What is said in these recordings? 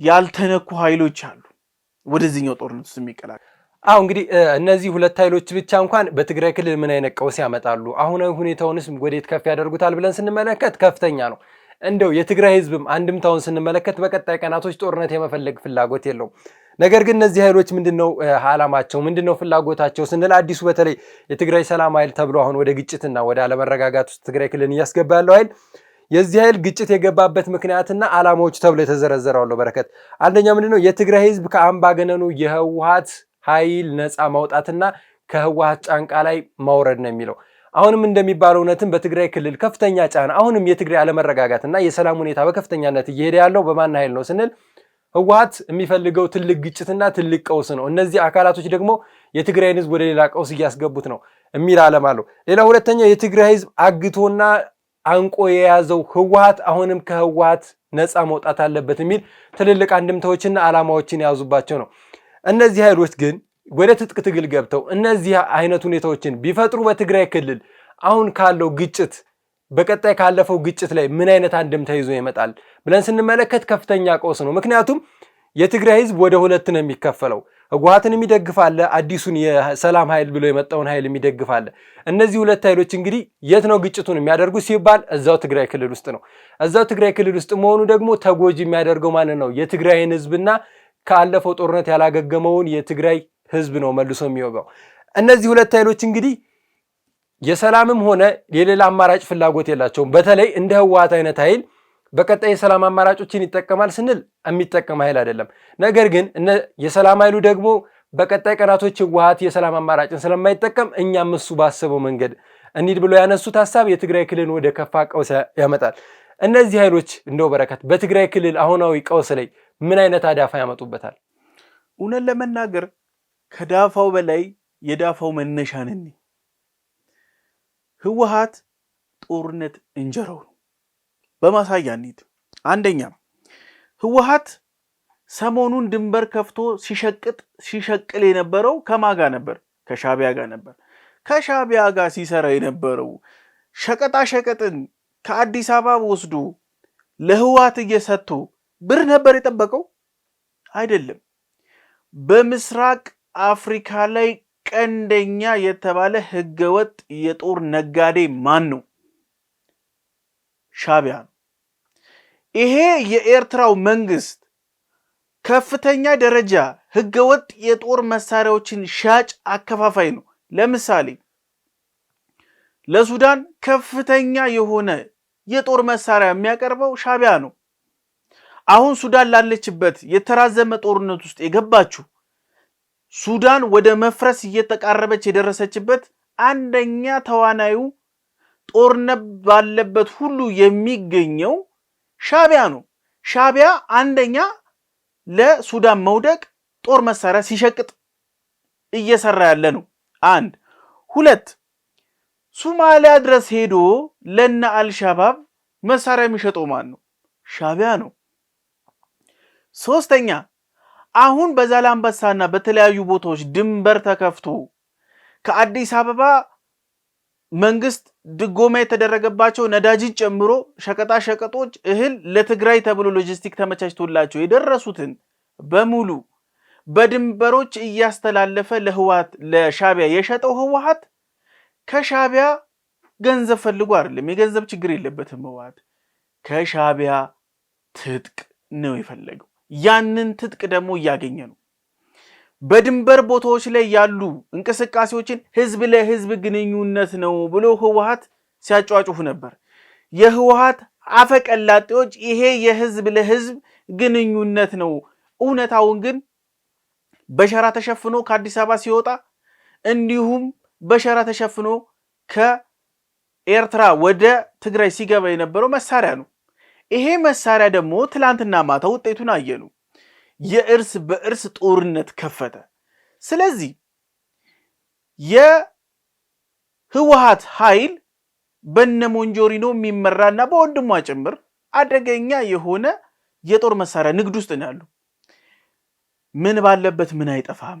ያልተነኩ ኃይሎች አሉ ወደዚህኛው ጦርነት ውስጥ የሚቀላቀሉ። እንግዲህ እነዚህ ሁለት ኃይሎች ብቻ እንኳን በትግራይ ክልል ምን አይነት ቀውስ ያመጣሉ፣ አሁናዊ ሁኔታውንስ ወዴት ከፍ ያደርጉታል ብለን ስንመለከት ከፍተኛ ነው። እንደው የትግራይ ህዝብም አንድምታውን ስንመለከት በቀጣይ ቀናቶች ጦርነት የመፈለግ ፍላጎት የለውም። ነገር ግን እነዚህ ኃይሎች ምንድነው ዓላማቸው፣ ምንድነው ፍላጎታቸው ስንል አዲሱ በተለይ የትግራይ ሰላም ኃይል ተብሎ አሁን ወደ ግጭትና ወደ አለመረጋጋት ውስጥ ትግራይ ክልልን እያስገባ ያለው ኃይል የዚህ ኃይል ግጭት የገባበት ምክንያትና ዓላማዎቹ ተብሎ የተዘረዘረው አለው በረከት። አንደኛ ምንድነው የትግራይ ህዝብ ከአምባገነኑ የህወሓት ኃይል ነፃ ማውጣትና ከህወሓት ጫንቃ ላይ ማውረድ ነው የሚለው። አሁንም እንደሚባለው እውነትም በትግራይ ክልል ከፍተኛ ጫና፣ አሁንም የትግራይ አለመረጋጋትና የሰላም ሁኔታ በከፍተኛነት እየሄደ ያለው በማን ኃይል ነው ስንል ህወሓት የሚፈልገው ትልቅ ግጭትና ትልቅ ቀውስ ነው። እነዚህ አካላቶች ደግሞ የትግራይን ህዝብ ወደ ሌላ ቀውስ እያስገቡት ነው የሚል ዓለም አለው። ሌላ ሁለተኛው የትግራይ ህዝብ አግቶና አንቆ የያዘው ህወሓት አሁንም ከህወሓት ነፃ መውጣት አለበት የሚል ትልልቅ አንድምታዎችና ዓላማዎችን የያዙባቸው ነው። እነዚህ ኃይሎች ግን ወደ ትጥቅ ትግል ገብተው እነዚህ አይነት ሁኔታዎችን ቢፈጥሩ በትግራይ ክልል አሁን ካለው ግጭት በቀጣይ ካለፈው ግጭት ላይ ምን አይነት አንድምታ ይዞ ይመጣል ብለን ስንመለከት ከፍተኛ ቀውስ ነው። ምክንያቱም የትግራይ ህዝብ ወደ ሁለት ነው የሚከፈለው። ህወሓትን የሚደግፍ አለ፣ አዲሱን የሰላም ኃይል ብሎ የመጣውን ኃይል የሚደግፍ አለ። እነዚህ ሁለት ኃይሎች እንግዲህ የት ነው ግጭቱን የሚያደርጉ ሲባል እዛው ትግራይ ክልል ውስጥ ነው። እዛው ትግራይ ክልል ውስጥ መሆኑ ደግሞ ተጎጂ የሚያደርገው ማንን ነው? የትግራይን ህዝብና ካለፈው ጦርነት ያላገገመውን የትግራይ ህዝብ ነው መልሶ የሚወጋው። እነዚህ ሁለት ኃይሎች እንግዲህ የሰላምም ሆነ የሌላ አማራጭ ፍላጎት የላቸውም። በተለይ እንደ ህወሓት አይነት ኃይል በቀጣይ የሰላም አማራጮችን ይጠቀማል ስንል የሚጠቀም ኃይል አይደለም። ነገር ግን የሰላም ኃይሉ ደግሞ በቀጣይ ቀናቶች ህወሓት የሰላም አማራጭን ስለማይጠቀም እኛም እሱ ባሰበው መንገድ እንሂድ ብሎ ያነሱት ሀሳብ የትግራይ ክልልን ወደ ከፋ ቀውስ ያመጣል። እነዚህ ኃይሎች እንደው በረከት በትግራይ ክልል አሁናዊ ቀውስ ላይ ምን አይነት አዳፋ ያመጡበታል? እውነት ለመናገር ከዳፋው በላይ የዳፋው መነሻ ነን። ህወሓት ጦርነት እንጀራው ነው። በማሳያ እንሂድ። አንደኛ ህወሓት ሰሞኑን ድንበር ከፍቶ ሲሸቅል የነበረው ከማጋ ነበር? ከሻቢያ ጋር ነበር። ከሻቢያ ጋር ሲሰራ የነበረው ሸቀጣ ሸቀጥን ከአዲስ አበባ ወስዶ ለህወሓት እየሰጡ ብር ነበር የጠበቀው? አይደለም። በምስራቅ አፍሪካ ላይ ቀንደኛ የተባለ ህገወጥ የጦር ነጋዴ ማን ነው? ሻቢያ ነው። ይሄ የኤርትራው መንግስት ከፍተኛ ደረጃ ህገወጥ የጦር መሳሪያዎችን ሻጭ አከፋፋይ ነው። ለምሳሌ ለሱዳን ከፍተኛ የሆነ የጦር መሳሪያ የሚያቀርበው ሻቢያ ነው። አሁን ሱዳን ላለችበት የተራዘመ ጦርነት ውስጥ የገባችው ሱዳን ወደ መፍረስ እየተቃረበች የደረሰችበት አንደኛ ተዋናዩ ጦርነት ባለበት ሁሉ የሚገኘው ሻቢያ ነው። ሻቢያ አንደኛ ለሱዳን መውደቅ ጦር መሳሪያ ሲሸቅጥ እየሰራ ያለ ነው። አንድ ሁለት ሶማሊያ ድረስ ሄዶ ለነ አልሻባብ መሳሪያ የሚሸጠው ማን ነው? ሻቢያ ነው። ሶስተኛ አሁን በዛላምበሳና በተለያዩ ቦታዎች ድንበር ተከፍቶ ከአዲስ አበባ መንግስት ድጎማ የተደረገባቸው ነዳጅን ጨምሮ ሸቀጣ ሸቀጦች፣ እህል ለትግራይ ተብሎ ሎጂስቲክ ተመቻችቶላቸው የደረሱትን በሙሉ በድንበሮች እያስተላለፈ ለሻቢያ የሸጠው ህወሓት ከሻቢያ ገንዘብ ፈልጎ አይደለም። የገንዘብ ችግር የለበትም ህወሓት። ከሻቢያ ትጥቅ ነው የፈለገው። ያንን ትጥቅ ደግሞ እያገኘ ነው። በድንበር ቦታዎች ላይ ያሉ እንቅስቃሴዎችን ህዝብ ለህዝብ ግንኙነት ነው ብሎ ህወሓት ሲያጫጩፉ ነበር። የህወሓት አፈቀላጤዎች ይሄ የህዝብ ለህዝብ ግንኙነት ነው፣ እውነታውን ግን በሸራ ተሸፍኖ ከአዲስ አበባ ሲወጣ እንዲሁም በሸራ ተሸፍኖ ከኤርትራ ወደ ትግራይ ሲገባ የነበረው መሳሪያ ነው። ይሄ መሳሪያ ደግሞ ትላንትና ማታ ውጤቱን አየኑ። የእርስ በእርስ ጦርነት ከፈተ። ስለዚህ የህወሓት ኃይል በነ ሞንጆሪኖ የሚመራና በወንድሟ ጭምር አደገኛ የሆነ የጦር መሳሪያ ንግድ ውስጥ ነው ያለው። ምን ባለበት ምን አይጠፋም።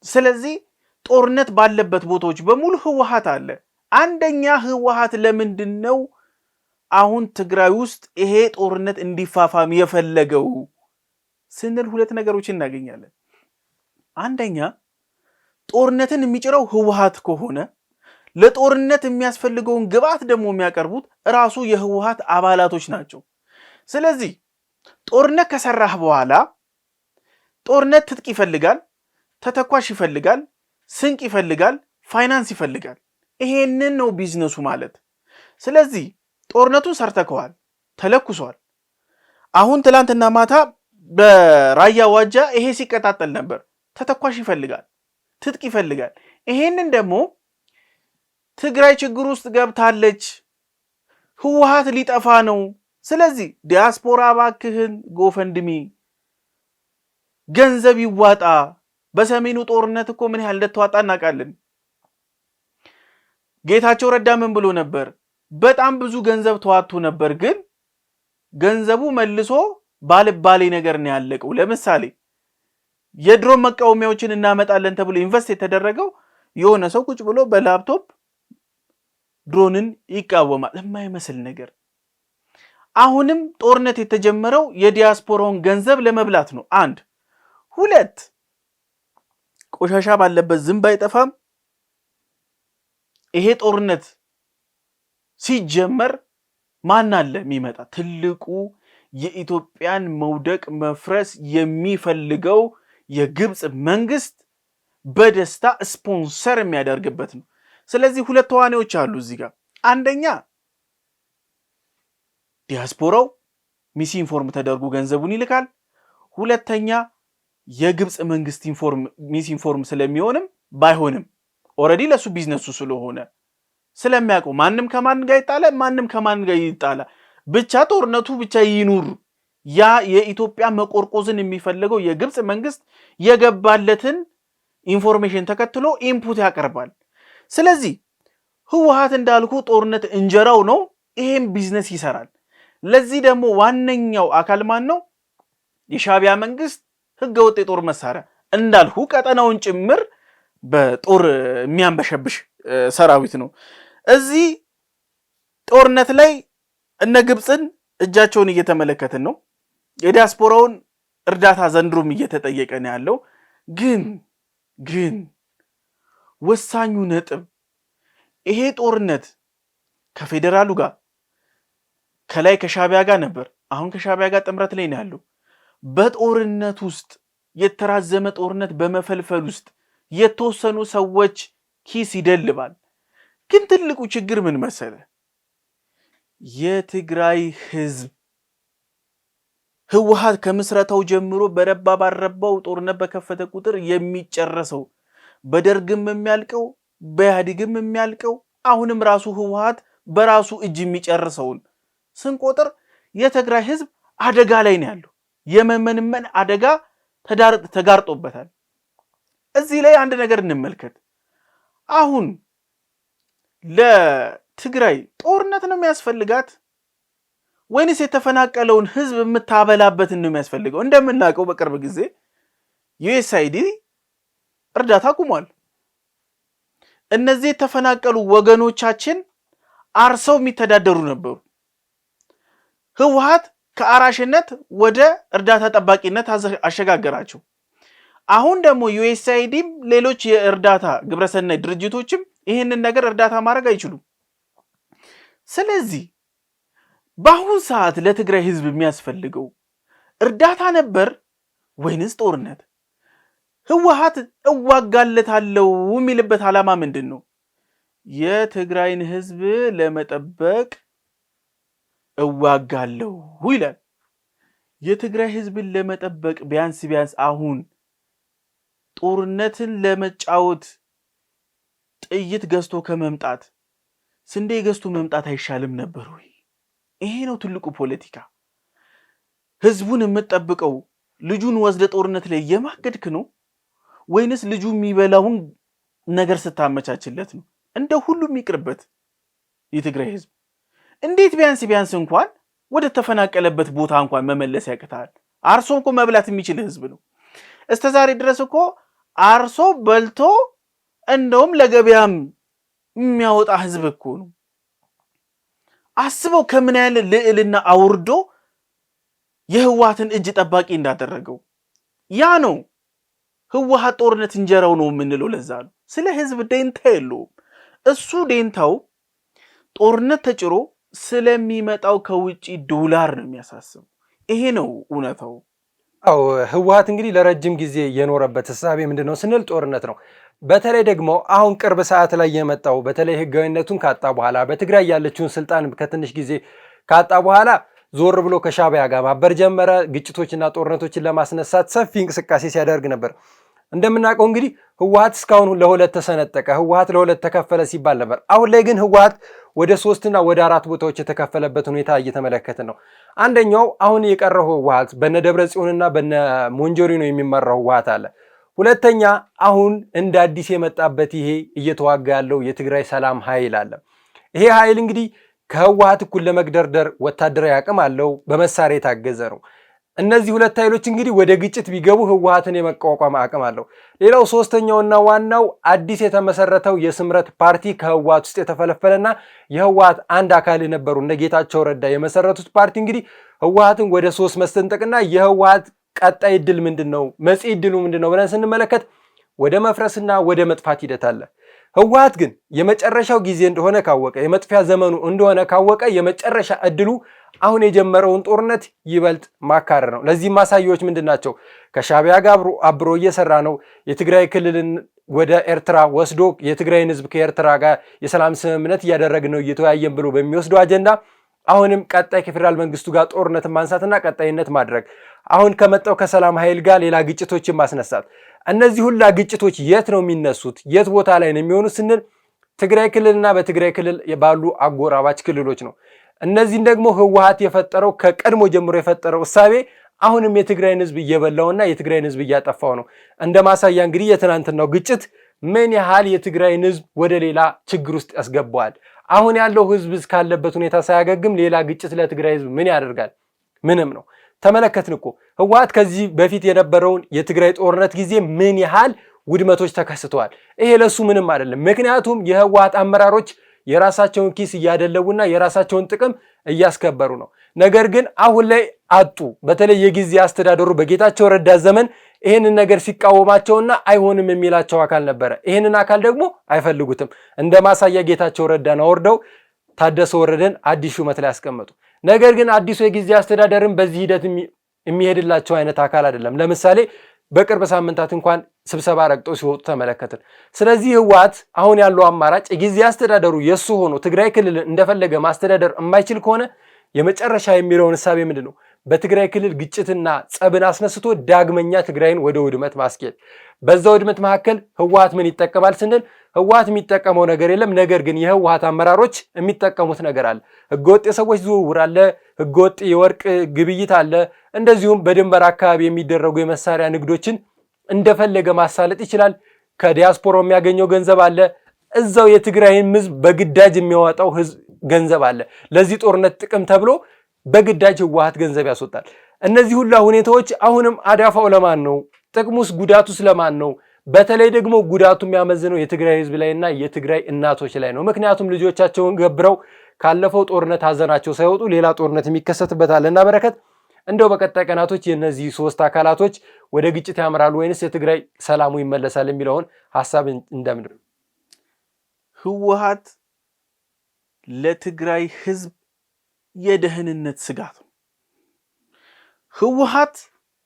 ስለዚህ ጦርነት ባለበት ቦታዎች በሙሉ ህወሓት አለ። አንደኛ ህወሓት ለምንድነው አሁን ትግራይ ውስጥ ይሄ ጦርነት እንዲፋፋም የፈለገው ስንል ሁለት ነገሮችን እናገኛለን። አንደኛ ጦርነትን የሚጭረው ህወሓት ከሆነ ለጦርነት የሚያስፈልገውን ግብዓት ደግሞ የሚያቀርቡት ራሱ የህወሓት አባላቶች ናቸው። ስለዚህ ጦርነት ከሰራህ በኋላ ጦርነት ትጥቅ ይፈልጋል፣ ተተኳሽ ይፈልጋል፣ ስንቅ ይፈልጋል፣ ፋይናንስ ይፈልጋል። ይሄንን ነው ቢዝነሱ ማለት። ስለዚህ ጦርነቱን ሰርተከዋል፣ ተለኩሷል። አሁን ትላንትና ማታ በራያ ዋጃ ይሄ ሲቀጣጠል ነበር። ተተኳሽ ይፈልጋል፣ ትጥቅ ይፈልጋል። ይሄንን ደግሞ ትግራይ ችግር ውስጥ ገብታለች፣ ህወሓት ሊጠፋ ነው። ስለዚህ ዲያስፖራ ባክህን ጎፈንድሚ ገንዘብ ይዋጣ። በሰሜኑ ጦርነት እኮ ምን ያህል እንደተዋጣ እናውቃለን። ጌታቸው ረዳ ምን ብሎ ነበር? በጣም ብዙ ገንዘብ ተዋጥቶ ነበር፣ ግን ገንዘቡ መልሶ ባልባሌ ነገር ነው ያለቀው። ለምሳሌ የድሮን መቃወሚያዎችን እናመጣለን ተብሎ ኢንቨስት የተደረገው የሆነ ሰው ቁጭ ብሎ በላፕቶፕ ድሮንን ይቃወማል። የማይመስል ነገር። አሁንም ጦርነት የተጀመረው የዲያስፖራውን ገንዘብ ለመብላት ነው። አንድ ሁለት ቆሻሻ ባለበት ዝንብ አይጠፋም። ይሄ ጦርነት ሲጀመር ማን አለ የሚመጣ? ትልቁ የኢትዮጵያን መውደቅ መፍረስ የሚፈልገው የግብፅ መንግስት በደስታ ስፖንሰር የሚያደርግበት ነው። ስለዚህ ሁለት ተዋናዮች አሉ እዚህ ጋር። አንደኛ ዲያስፖራው ሚስኢንፎርም ተደርጎ ገንዘቡን ይልካል። ሁለተኛ የግብፅ መንግስት ሚስኢንፎርም ስለሚሆንም ባይሆንም ኦልሬዲ ለሱ ቢዝነሱ ስለሆነ ስለሚያውቀው ማንም ከማን ጋር ይጣላ፣ ማንም ከማን ጋር ይጣላ፣ ብቻ ጦርነቱ ብቻ ይኑር። ያ የኢትዮጵያ መቆርቆዝን የሚፈልገው የግብፅ መንግስት የገባለትን ኢንፎርሜሽን ተከትሎ ኢንፑት ያቀርባል። ስለዚህ ህወሓት እንዳልኩ ጦርነት እንጀራው ነው። ይሄም ቢዝነስ ይሰራል። ለዚህ ደግሞ ዋነኛው አካል ማን ነው? የሻዕቢያ መንግስት ህገወጥ የጦር መሳሪያ እንዳልኩ ቀጠናውን ጭምር በጦር የሚያንበሸብሽ ሰራዊት ነው። እዚህ ጦርነት ላይ እነ ግብፅን እጃቸውን እየተመለከትን ነው። የዲያስፖራውን እርዳታ ዘንድሮም እየተጠየቀ ነው ያለው። ግን ወሳኙ ነጥብ ይሄ ጦርነት ከፌዴራሉ ጋር ከላይ ከሻዕቢያ ጋር ነበር። አሁን ከሻዕቢያ ጋር ጥምረት ላይ ነው ያለው። በጦርነት ውስጥ የተራዘመ ጦርነት በመፈልፈል ውስጥ የተወሰኑ ሰዎች ኪስ ይደልባል። ግን ትልቁ ችግር ምን መሰለ? የትግራይ ህዝብ ህወሓት ከምስረታው ጀምሮ በረባ ባረባው ጦርነት በከፈተ ቁጥር የሚጨረሰው በደርግም የሚያልቀው በኢህአዴግም የሚያልቀው አሁንም ራሱ ህወሓት በራሱ እጅ የሚጨርሰውን ስንቆጥር የትግራይ ህዝብ አደጋ ላይ ነው ያለው። የመመንመን አደጋ ተጋርጦበታል። እዚህ ላይ አንድ ነገር እንመልከት። አሁን ለትግራይ ጦርነት ነው የሚያስፈልጋት ወይንስ የተፈናቀለውን ህዝብ የምታበላበትን ነው የሚያስፈልገው? እንደምናውቀው በቅርብ ጊዜ ዩኤስአይዲ እርዳታ አቁሟል። እነዚህ የተፈናቀሉ ወገኖቻችን አርሰው የሚተዳደሩ ነበሩ። ህወሓት ከአራሽነት ወደ እርዳታ ጠባቂነት አሸጋገራቸው። አሁን ደግሞ ዩኤስአይዲም ሌሎች የእርዳታ ግብረሰናይ ድርጅቶችም ይህንን ነገር እርዳታ ማድረግ አይችሉም። ስለዚህ በአሁን ሰዓት ለትግራይ ህዝብ የሚያስፈልገው እርዳታ ነበር ወይንስ ጦርነት? ህወሓት እዋጋለታለሁ የሚልበት ዓላማ ምንድን ነው? የትግራይን ህዝብ ለመጠበቅ እዋጋለሁ ይላል። የትግራይ ህዝብን ለመጠበቅ ቢያንስ አሁን ጦርነትን ለመጫወት ጥይት ገዝቶ ከመምጣት ስንዴ ገዝቶ መምጣት አይሻልም ነበር ወይ? ይሄ ነው ትልቁ ፖለቲካ። ህዝቡን የምትጠብቀው ልጁን ወስደ ጦርነት ላይ የማገድክ ነው ወይንስ ልጁ የሚበላውን ነገር ስታመቻችለት ነው? እንደ ሁሉም ይቅርበት የትግራይ ህዝብ። እንዴት ቢያንስ እንኳን ወደ ተፈናቀለበት ቦታ እንኳን መመለስ ያቅታል? አርሶ እኮ መብላት የሚችል ህዝብ ነው። እስከዛሬ ድረስ እኮ አርሶ በልቶ እንደውም ለገበያም የሚያወጣ ህዝብ እኮ ነው። አስበው ከምን ያህል ልዕልና አውርዶ የህወሓትን እጅ ጠባቂ እንዳደረገው። ያ ነው ህወሓት ጦርነት እንጀራው ነው የምንለው። ለዛ ነው ስለ ህዝብ ደንታ የለውም እሱ። ደንታው ጦርነት ተጭሮ ስለሚመጣው ከውጪ ዶላር ነው የሚያሳስበው። ይሄ ነው እውነታው። አው ህወሓት እንግዲህ ለረጅም ጊዜ የኖረበት ሐሳብ ምንድነው ስንል ጦርነት ነው። በተለይ ደግሞ አሁን ቅርብ ሰዓት ላይ የመጣው በተለይ ህጋዊነቱን ካጣ በኋላ በትግራይ ያለችውን ስልጣን ከትንሽ ጊዜ ካጣ በኋላ ዞር ብሎ ከሻዕቢያ ጋር ማበር ጀመረ። ግጭቶችና ጦርነቶችን ለማስነሳት ሰፊ እንቅስቃሴ ሲያደርግ ነበር። እንደምናውቀው እንግዲህ ህወሓት እስካሁን ለሁለት ተሰነጠቀ፣ ህወሓት ለሁለት ተከፈለ ሲባል ነበር። አሁን ላይ ግን ህወሓት ወደ 3 እና ወደ 4 ቦታዎች የተከፈለበት ሁኔታ እየተመለከተ ነው። አንደኛው አሁን የቀረው ህወሓት በነ ደብረጽዮንና በነ ሞንጆሪኖ የሚመራው ህወሓት አለ። ሁለተኛ አሁን እንደ አዲስ የመጣበት ይሄ እየተዋጋ ያለው የትግራይ ሰላም ኃይል አለ። ይሄ ኃይል እንግዲህ ከህወሓት እኩል ለመግደርደር ወታደራዊ አቅም አለው፣ በመሳሪያ የታገዘ ነው። እነዚህ ሁለት ኃይሎች እንግዲህ ወደ ግጭት ቢገቡ ህወሓትን የመቋቋም አቅም አለው። ሌላው ሶስተኛውና ዋናው አዲስ የተመሰረተው የስምረት ፓርቲ ከህወሓት ውስጥ የተፈለፈለና የህወሓት አንድ አካል የነበሩ እነ ጌታቸው ረዳ የመሰረቱት ፓርቲ እንግዲህ ህወሓትን ወደ 3 መስጠንጠቅና የህወሓት ቀጣይ ድል ምንድነው መጽኢ ድሉ ምንድነው ብለን ስንመለከት ወደ መፍረስና ወደ መጥፋት ሂደት አለ። ህወሓት ግን የመጨረሻው ጊዜ እንደሆነ ካወቀ የመጥፊያ ዘመኑ እንደሆነ ካወቀ የመጨረሻ እድሉ አሁን የጀመረውን ጦርነት ይበልጥ ማካረር ነው። ለዚህ ማሳያዎች ምንድናቸው? ከሻዕቢያ ጋር አብሮ እየሰራ ነው። የትግራይ ክልልን ወደ ኤርትራ ወስዶ የትግራይን ህዝብ ከኤርትራ ጋር የሰላም ስምምነት እያደረግን ነው እየተወያየን ብሎ በሚወስደው አጀንዳ አሁንም ቀጣይ ከፌደራል መንግስቱ ጋር ጦርነትን ማንሳትና ቀጣይነት ማድረግ፣ አሁን ከመጣው ከሰላም ኃይል ጋር ሌላ ግጭቶችን ማስነሳት። እነዚህ ሁላ ግጭቶች የት ነው የሚነሱት? የት ቦታ ላይ ነው የሚሆኑት ስንል ትግራይ ክልልና በትግራይ ክልል ባሉ አጎራባች ክልሎች ነው። እነዚህን ደግሞ ህወሓት የፈጠረው ከቀድሞ ጀምሮ የፈጠረው እሳቤ አሁንም የትግራይን ህዝብ እየበላውና የትግራይን ህዝብ እያጠፋው ነው። እንደ ማሳያ እንግዲህ የትናንትናው ግጭት ምን ያህል የትግራይን ህዝብ ወደ ሌላ ችግር ውስጥ ያስገባዋል። አሁን ያለው ህዝብ ካለበት ሁኔታ ሳያገግም ሌላ ግጭት ለትግራይ ህዝብ ምን ያደርጋል? ምንም ነው። ተመለከትን እኮ ህወሓት ከዚህ በፊት የነበረውን የትግራይ ጦርነት ጊዜ ምን ያህል ውድመቶች ተከስተዋል። ይሄ ለሱ ምንም አይደለም። ምክንያቱም የህወሓት አመራሮች የራሳቸውን ኪስ እያደለቡና የራሳቸውን ጥቅም እያስከበሩ ነው። ነገር ግን አሁን ላይ አጡ። በተለይ የጊዜ አስተዳደሩ በጌታቸው ረዳ ዘመን ይህንን ነገር ሲቃወማቸውና አይሆንም የሚላቸው አካል ነበረ። ይህንን አካል ደግሞ አይፈልጉትም። እንደ ማሳያ ጌታቸው ረዳን አወርደው ታደሰ ወረደን አዲስ ሹመት ላይ ያስቀመጡ። ነገር ግን አዲሱ የጊዜ አስተዳደርን በዚህ ሂደት የሚሄድላቸው አይነት አካል አይደለም። ለምሳሌ በቅርብ ሳምንታት እንኳን ስብሰባ ረግጠው ሲወጡ ተመለከትን። ስለዚህ ህወሓት አሁን ያለው አማራጭ የጊዜ አስተዳደሩ የሱ ሆኖ ትግራይ ክልልን እንደፈለገ ማስተዳደር የማይችል ከሆነ የመጨረሻ የሚለውን እሳቤ ምንድነው? በትግራይ ክልል ግጭትና ጸብን አስነስቶ ዳግመኛ ትግራይን ወደ ውድመት ማስኬድ። በዛ ውድመት መካከል ህወሓት ምን ይጠቀማል ስንል ህወሓት የሚጠቀመው ነገር የለም። ነገር ግን የህወሓት አመራሮች የሚጠቀሙት ነገር አለ። ህገወጥ የሰዎች ዝውውር አለ፣ ህገወጥ የወርቅ ግብይት አለ። እንደዚሁም በድንበር አካባቢ የሚደረጉ የመሳሪያ ንግዶችን እንደፈለገ ማሳለጥ ይችላል። ከዲያስፖራው የሚያገኘው ገንዘብ አለ። እዛው የትግራይን ህዝብ በግዳጅ የሚያወጣው ገንዘብ አለ። ለዚህ ጦርነት ጥቅም ተብሎ በግዳጅ ህወሓት ገንዘብ ያስወጣል። እነዚህ ሁላ ሁኔታዎች አሁንም አዳፋው ለማን ነው? ጥቅሙስ ጉዳቱስ ለማን ነው? በተለይ ደግሞ ጉዳቱ የሚያመዝነው የትግራይ ህዝብ ላይና የትግራይ እናቶች ላይ ነው። ምክንያቱም ልጆቻቸውን ገብረው ካለፈው ጦርነት ሀዘናቸው ሳይወጡ ሌላ ጦርነት የሚከሰትበት አለና በረከት እንደው በቀጣይ ቀናቶች የነዚህ 3 አካላቶች ወደ ግጭት ያምራሉ ወይንስ የትግራይ ሰላሙ ይመለሳል የሚለውን ሐሳብ እንደምንድን ነው? ህወሓት ለትግራይ ህዝብ የደህንነት ስጋት ነው። ህወሓት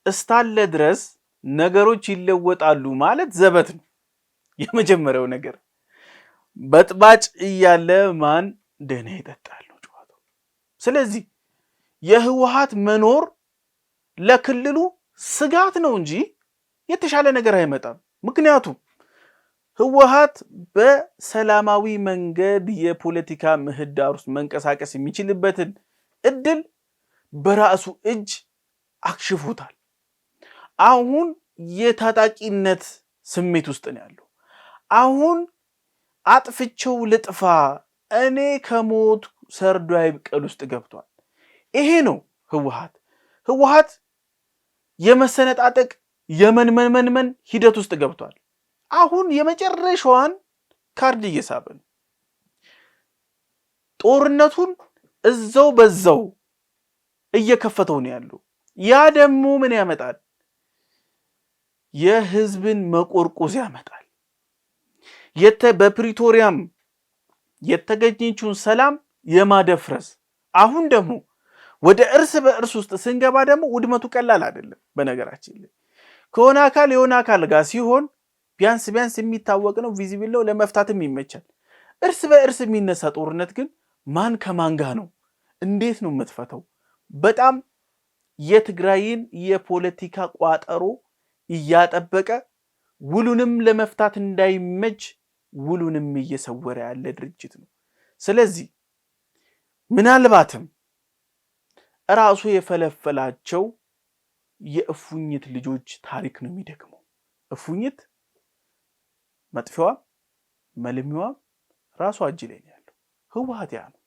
እስካለ ድረስ ነገሮች ይለወጣሉ ማለት ዘበት ነው። የመጀመሪያው ነገር በጥባጭ እያለ ማን ደህና ይጠጣል ነው ጨዋታው። ስለዚህ የህወሓት መኖር ለክልሉ ስጋት ነው እንጂ የተሻለ ነገር አይመጣም። ምክንያቱም ህወሓት በሰላማዊ መንገድ የፖለቲካ ምህዳር ውስጥ መንቀሳቀስ የሚችልበትን እድል በራሱ እጅ አክሽፎታል። አሁን የታጣቂነት ስሜት ውስጥ ነው ያለው። አሁን አጥፍቼው ልጥፋ እኔ ከሞት ሰርዶ አይብቀል ውስጥ ገብቷል። ይሄ ነው ህወሓት። ህወሓት የመሰነጣጠቅ የመንመንመን ሂደት ውስጥ ገብቷል። አሁን የመጨረሻዋን ካርድ እየሳበ ነው። ጦርነቱን እዛው በዛው እየከፈተው ነው ያለው። ያ ደግሞ ምን ያመጣል? የህዝብን መቆርቆዝ ያመጣል። በፕሪቶሪያም የተገኘችውን ሰላም የማደፍረስ አሁን ደግሞ ወደ እርስ በእርስ ውስጥ ስንገባ ደግሞ ውድመቱ ቀላል አይደለም። በነገራችን ላይ ከሆነ አካል የሆነ አካል ጋር ሲሆን ቢያንስ የሚታወቅ ነው፣ ቪዚብል ነው፣ ለመፍታትም ይመቻል። እርስ በእርስ የሚነሳ ጦርነት ግን ማን ከማን ጋር ነው? እንዴት ነው የምትፈተው? በጣም የትግራይን የፖለቲካ ቋጠሮ እያጠበቀ ውሉንም ለመፍታት እንዳይመች ውሉንም እየሰወረ ያለ ድርጅት ነው። ስለዚህ ምናልባትም ራሱ የፈለፈላቸው የእፉኝት ልጆች ታሪክ ነው የሚደግመው። እፉኝት መጥፊዋ መልሚዋ ራሱ እጅ ላይ ነው ያለው። ህወሓት ያ ነው።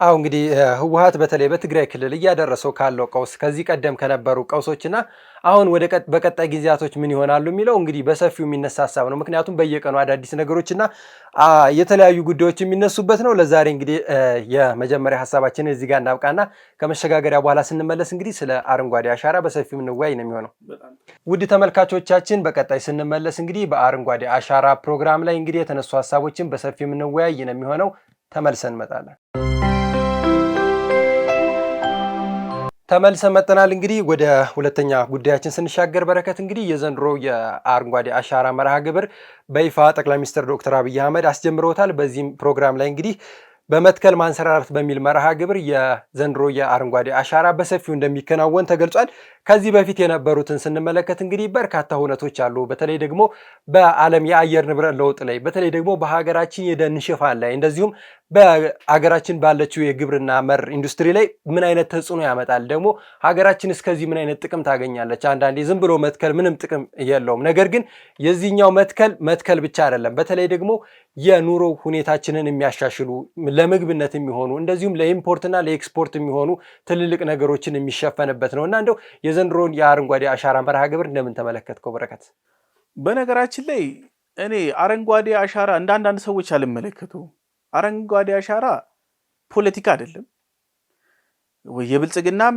አሁ እንግዲህ ህወሓት በተለይ በትግራይ ክልል እያደረሰው ካለው ቀውስ ከዚህ ቀደም ከነበሩ ቀውሶችና አሁን በቀጣይ ጊዜያቶች ምን ይሆናሉ የሚለው እንግዲህ በሰፊው የሚነሳ ሀሳብ ነው። ምክንያቱም በየቀኑ አዳዲስ ነገሮችና የተለያዩ ጉዳዮች የሚነሱበት ነው። ለዛሬ እንግዲህ የመጀመሪያ ሀሳባችንን እዚህ ጋር እናብቃና ከመሸጋገሪያ በኋላ ስንመለስ እንግዲህ ስለ አረንጓዴ አሻራ በሰፊው እንወያይ ነው የሚሆነው። ውድ ተመልካቾቻችን በቀጣይ ስንመለስ እንግዲህ በአረንጓዴ አሻራ ፕሮግራም ላይ እንግዲህ የተነሱ ሀሳቦችን በሰፊው እንወያይ ነው የሚሆነው። ተመልሰን እንመጣለን። ተመልሰን መጥተናል። እንግዲህ ወደ ሁለተኛ ጉዳያችን ስንሻገር በረከት እንግዲህ የዘንድሮ የአረንጓዴ አሻራ መርሃ ግብር በይፋ ጠቅላይ ሚኒስትር ዶክተር አብይ አህመድ አስጀምረውታል። በዚህም ፕሮግራም ላይ እንግዲህ በመትከል ማንሰራራት በሚል መርሃ ግብር የዘንድሮ የአረንጓዴ አሻራ በሰፊው እንደሚከናወን ተገልጿል። ከዚህ በፊት የነበሩትን ስንመለከት እንግዲህ በርካታ ሁነቶች አሉ። በተለይ ደግሞ በዓለም የአየር ንብረት ለውጥ ላይ፣ በተለይ ደግሞ በሀገራችን የደን ሽፋን ላይ፣ እንደዚሁም በሀገራችን ባለችው የግብርና መር ኢንዱስትሪ ላይ ምን አይነት ተጽዕኖ ያመጣል፣ ደግሞ ሀገራችን እስከዚህ ምን አይነት ጥቅም ታገኛለች። አንዳንዴ ዝም ብሎ መትከል ምንም ጥቅም የለውም። ነገር ግን የዚህኛው መትከል ብቻ አይደለም። በተለይ ደግሞ የኑሮ ሁኔታችንን የሚያሻሽሉ ለምግብነት የሚሆኑ እንደዚሁም ለኢምፖርትና ለኤክስፖርት የሚሆኑ ትልልቅ ነገሮችን የሚሸፈንበት ነው እና እንደው የዘንድሮን የአረንጓዴ አሻራ መርሃ ግብር እንደምን ተመለከትከው በረከት? በነገራችን ላይ እኔ አረንጓዴ አሻራ እንደ አንዳንድ ሰዎች አልመለከተውም። አረንጓዴ አሻራ ፖለቲካ አይደለም ወይ የብልጽግናም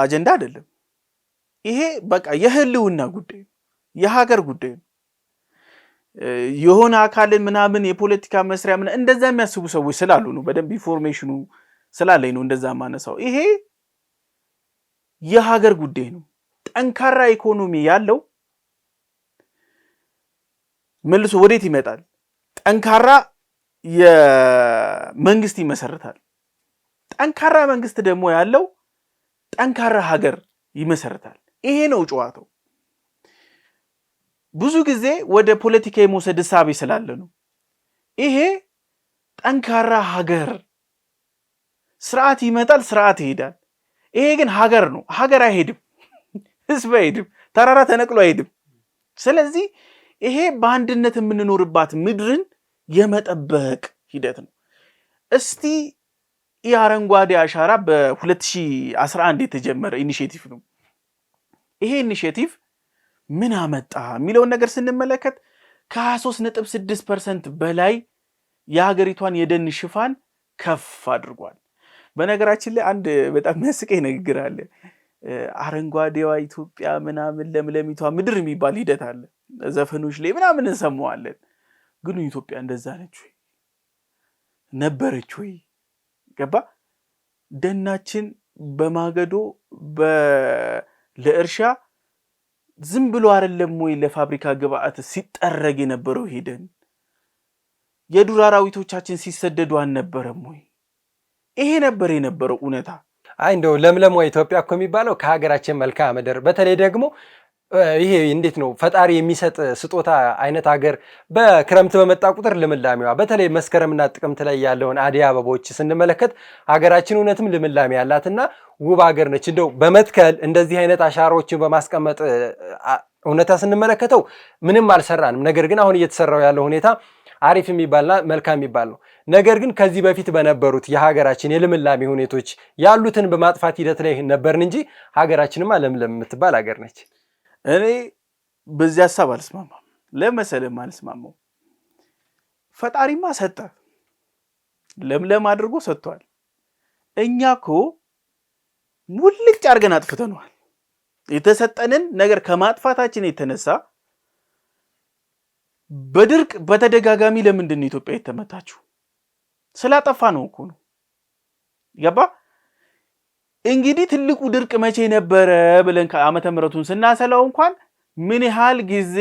አጀንዳ አይደለም። ይሄ በቃ የህልውና ጉዳይ፣ የሀገር ጉዳይ ነው። የሆነ አካልን ምናምን የፖለቲካ መስሪያ እንደዛ የሚያስቡ ሰዎች ስላሉ ነው። በደንብ ኢንፎርሜሽኑ ስላለኝ ነው እንደዛ ማነሳው። ይሄ የሀገር ጉዳይ ነው። ጠንካራ ኢኮኖሚ ያለው መልሶ ወዴት ይመጣል? ጠንካራ የመንግስት ይመሰርታል። ጠንካራ መንግስት ደግሞ ያለው ጠንካራ ሀገር ይመሰርታል። ይሄ ነው ጨዋታው። ብዙ ጊዜ ወደ ፖለቲካ የመውሰድ እሳቤ ስላለ ነው። ይሄ ጠንካራ ሀገር ስርዓት ይመጣል፣ ስርዓት ይሄዳል። ይሄ ግን ሀገር ነው። ሀገር አይሄድም፣ ህዝብ አይሄድም፣ ተራራ ተነቅሎ አይሄድም። ስለዚህ ይሄ በአንድነት የምንኖርባት ምድርን የመጠበቅ ሂደት ነው። እስቲ የአረንጓዴ አሻራ በ2011 የተጀመረ ኢኒሼቲቭ ነው። ይሄ ኢኒሼቲቭ ምን አመጣ የሚለውን ነገር ስንመለከት ከ23.6% በላይ የሀገሪቷን የደን ሽፋን ከፍ አድርጓል። በነገራችን ላይ አንድ በጣም የሚያስቀኝ ንግግር አለ። አረንጓዴዋ ኢትዮጵያ ምናምን ለምለሚቷ ምድር የሚባል ሂደት አለ። ዘፈኖች ላይ ምናምን እንሰማዋለን። ግን ኢትዮጵያ እንደዛ ነች ወይ ነበረች ወይ? ገባ? ደናችን በማገዶ ለእርሻ ዝም ብሎ አይደለም ወይ ለፋብሪካ ግብአት ሲጠረግ የነበረው? ሄደን የዱር አራዊቶቻችን ሲሰደዱ አልነበረም ወይ? ይሄ ነበር የነበረው እውነታ። እንደው ለምለሟ ኢትዮጵያ እኮ የሚባለው ከሀገራችን መልክዓ ምድር በተለይ ደግሞ ይሄ እንዴት ነው ፈጣሪ የሚሰጥ ስጦታ አይነት ሀገር በክረምት በመጣ ቁጥር ልምላሜዋ በተለይ መስከረምና ጥቅምት ላይ ያለውን አደይ አበቦች ስንመለከት ሀገራችን እውነትም ልምላሜ ያላትና ውብ ሀገር ነች። እንደው በመትከል እንደዚህ አይነት አሻራዎችን በማስቀመጥ እውነታ ስንመለከተው ምንም አልሰራንም። ነገር ግን አሁን እየተሰራው ያለው ሁኔታ አሪፍ የሚባልና መልካም የሚባል ነው። ነገር ግን ከዚህ በፊት በነበሩት የሀገራችን የልምላሜ ሁኔቶች ያሉትን በማጥፋት ሂደት ላይ ነበርን እንጂ ሀገራችንማ ለምለም የምትባል ሀገር ነች። እኔ በዚህ ሀሳብ አልስማማም። ለመሰለም አልስማማም። ፈጣሪማ ሰጠ፣ ለምለም አድርጎ ሰጥቷል። እኛ እኮ ሙልጭ አድርገን አጥፍተናል። የተሰጠንን ነገር ከማጥፋታችን የተነሳ በድርቅ በተደጋጋሚ ለምንድን ነው ኢትዮጵያ የተመታችው? ስላጠፋ ነው እኮ ነው። ገባ? እንግዲህ ትልቁ ድርቅ መቼ ነበረ ብለን ከዓመተ ምሕረቱን ስናሰላው እንኳን ምን ያህል ጊዜ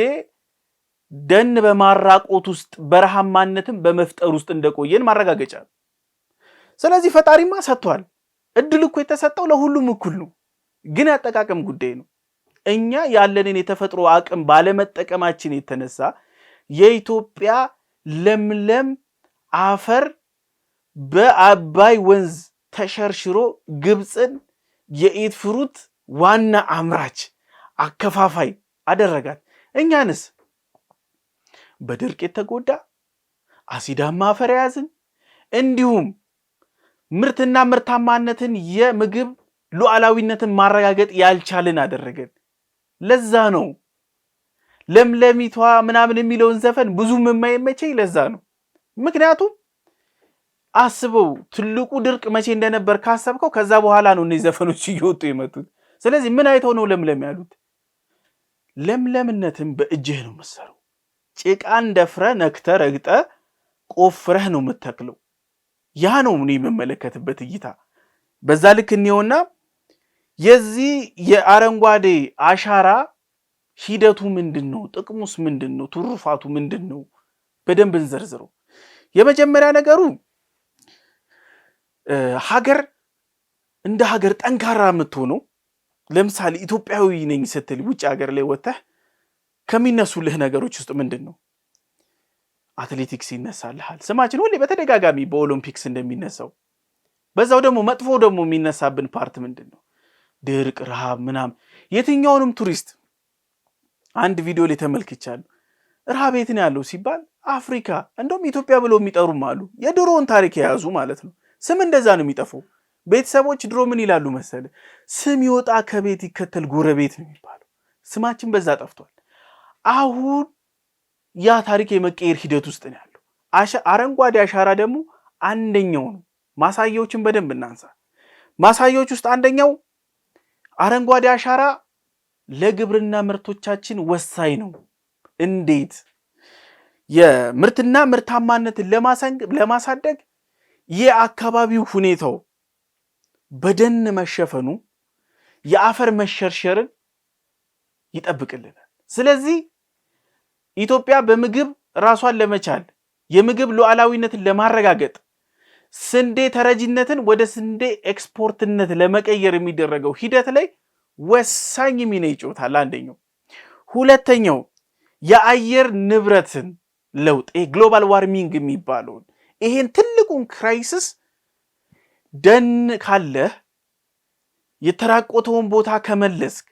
ደን በማራቆት ውስጥ በረሃማነትን በመፍጠር ውስጥ እንደቆየን ማረጋገጫ ነው። ስለዚህ ፈጣሪማ ሰጥቷል። እድል እኮ የተሰጠው ለሁሉም እኩል ነው፣ ግን አጠቃቀም ጉዳይ ነው። እኛ ያለንን የተፈጥሮ አቅም ባለመጠቀማችን የተነሳ የኢትዮጵያ ለምለም አፈር በአባይ ወንዝ ተሸርሽሮ ግብፅን የኢት ፍሩት ዋና አምራች አከፋፋይ አደረጋት። እኛንስ በድርቅ የተጎዳ አሲዳማ አፈር ያዝን፣ እንዲሁም ምርትና ምርታማነትን የምግብ ሉዓላዊነትን ማረጋገጥ ያልቻልን አደረገን። ለዛ ነው ለምለሚቷ ምናምን የሚለውን ዘፈን ብዙም የማይመቸኝ ለዛ ነው። ምክንያቱም አስበው ትልቁ ድርቅ መቼ እንደነበር ካሰብከው ከዛ በኋላ ነው እነዚህ ዘፈኖች እየወጡ የመጡት። ስለዚህ ምን አይተው ነው ለምለም ያሉት? ለምለምነትን በእጅህ ነው የምትሰራው። ጭቃን ደፍረ ነክተ ረግጠ ቆፍረህ ነው የምትተክለው። ያ ነው እኔ የምመለከትበት እይታ። በዛ ልክ እንየውና የዚህ የአረንጓዴ አሻራ ሂደቱ ምንድነው? ጥቅሙስ ምንድነው? ትሩፋቱ ምንድነው? በደንብ እንዘርዝረው። የመጀመሪያ ነገሩ ሀገር እንደ ሀገር ጠንካራ የምትሆነው ለምሳሌ ኢትዮጵያዊ ነኝ ስትል ውጭ ሀገር ላይ ወጥተህ ከሚነሱልህ ነገሮች ውስጥ ምንድነው? አትሌቲክስ ይነሳልሃል። ስማችን ሁሌ በተደጋጋሚ በኦሎምፒክስ እንደሚነሳው በዛው ደግሞ መጥፎ ደግሞ የሚነሳብን ፓርት ምንድነው? ድርቅ፣ ረሃብ ምናምን። የትኛውንም ቱሪስት አንድ ቪዲዮ ላይ ተመልክቻለሁ። ረሃብ የት ነው ያለው ሲባል አፍሪካ፣ እንደውም ኢትዮጵያ ብለው የሚጠሩም አሉ። የድሮውን ታሪክ የያዙ ማለት ነው። ስም እንደዛ ነው የሚጠፋው። ቤተሰቦች ድሮ ምን ይላሉ መሰለ? ስም ይወጣ ከቤት ይከተል ጎረቤት ነው የሚባለው። ስማችን በዛ ጠፍቷል። አሁን ያ ታሪክ የመቀየር ሂደት ውስጥ ነው ያለው። አረንጓዴ አሻራ ደግሞ አንደኛው ነው። ማሳያዎችን በደንብ እናንሳ። ማሳያዎች ውስጥ አንደኛው አረንጓዴ አሻራ ለግብርና ምርቶቻችን ወሳኝ ነው። እንዴት? የምርትና ምርታማነትን ለማሳደግ የአካባቢው ሁኔታው በደን መሸፈኑ የአፈር መሸርሸርን ይጠብቅልናል። ስለዚህ ኢትዮጵያ በምግብ ራሷን ለመቻል የምግብ ሉዓላዊነትን ለማረጋገጥ ስንዴ ተረጂነትን ወደ ስንዴ ኤክስፖርትነት ለመቀየር የሚደረገው ሂደት ላይ ወሳኝ ሚና ይጫወታል። አንደኛው። ሁለተኛው የአየር ንብረትን ለውጥ ግሎባል ዋርሚንግ የሚባለውን ይሄን ትልቁን ክራይሲስ ደን ካለህ የተራቆተውን ቦታ ከመለስክ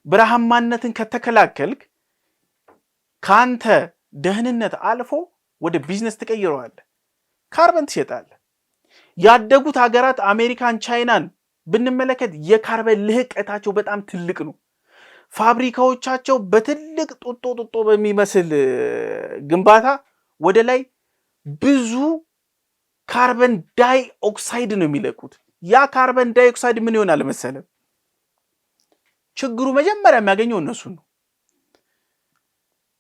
በረሃማነትን ከተከላከልክ ካንተ ደህንነት አልፎ ወደ ቢዝነስ ትቀይረዋለህ። ካርበን ትሸጣለህ። ያደጉት ሀገራት አሜሪካን፣ ቻይናን ብንመለከት የካርበን ልህቀታቸው በጣም ትልቅ ነው። ፋብሪካዎቻቸው በትልቅ ጡጦ በሚመስል ግንባታ ወደ ላይ ብዙ ካርበን ዳይ ኦክሳይድ ነው የሚለቁት። ያ ካርበን ዳይ ኦክሳይድ ምን ይሆናል መሰለም? ችግሩ መጀመሪያ የሚያገኘው እነሱ ነው።